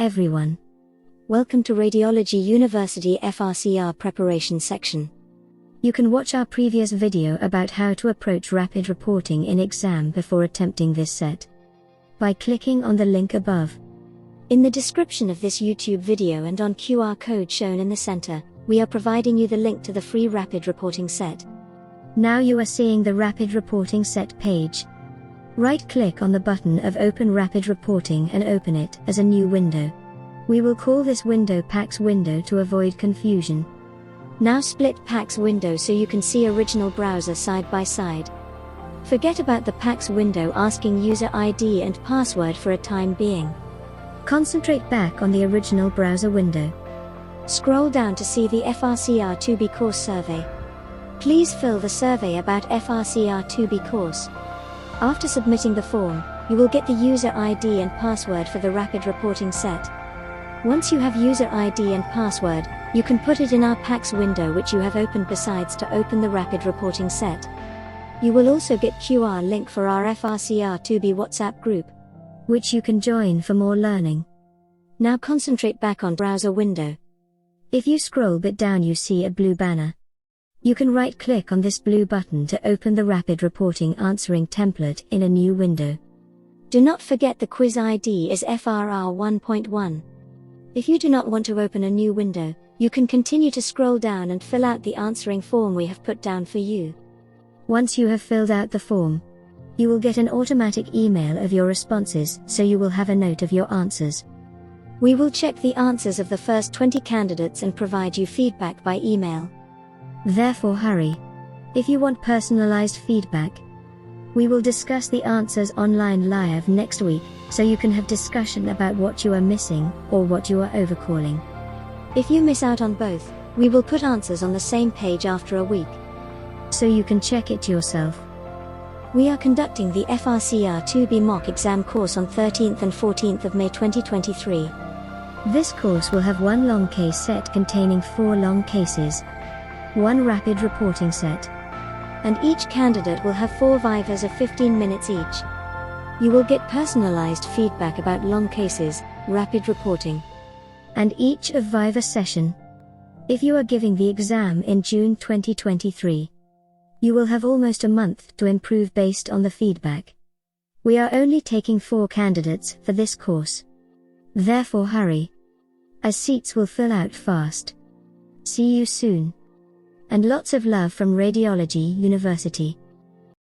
everyone. Welcome to Radiology University FRCR preparation section. You can watch our previous video about how to approach rapid reporting in exam before attempting this set by clicking on the link above. In the description of this YouTube video and on QR code shown in the center, we are providing you the link to the free rapid reporting set. Now you are seeing the rapid reporting set page. Right-click on the button of Open Rapid Reporting and open it as a new window. We will call this window PACS window to avoid confusion. Now split PACS window so you can see original browser side by side. Forget about the PACS window asking user ID and password for a time being. Concentrate back on the original browser window. Scroll down to see the FRCR 2B course survey. Please fill the survey about FRCR 2B course. After submitting the form, you will get the user ID and password for the rapid reporting set. Once you have user ID and password, you can put it in our PACS window which you have opened besides to open the rapid reporting set. You will also get QR link for our FRCR 2B WhatsApp group, which you can join for more learning. Now concentrate back on browser window. If you scroll bit down you see a blue banner. You can right-click on this blue button to open the rapid reporting answering template in a new window. Do not forget the quiz ID is FRR 1.1. If you do not want to open a new window, you can continue to scroll down and fill out the answering form we have put down for you. Once you have filled out the form, you will get an automatic email of your responses, so you will have a note of your answers. We will check the answers of the first 20 candidates and provide you feedback by email. Therefore hurry. If you want personalized feedback, we will discuss the answers online live next week, so you can have discussion about what you are missing or what you are overcalling. If you miss out on both, we will put answers on the same page after a week, so you can check it yourself. We are conducting the FRCR 2B mock exam course on 13th and 14th of May 2023. This course will have one long case set containing 4 long cases, 1 rapid reporting set, and each candidate will have 4 vivas of 15 minutes each. You will get personalized feedback about long cases, rapid reporting, and each of viva session. If you are giving the exam in June 2023, you will have almost a month to improve based on the feedback. We are only taking 4 candidates for this course. Therefore hurry, as seats will fill out fast. See you soon. And lots of love from Radiology University.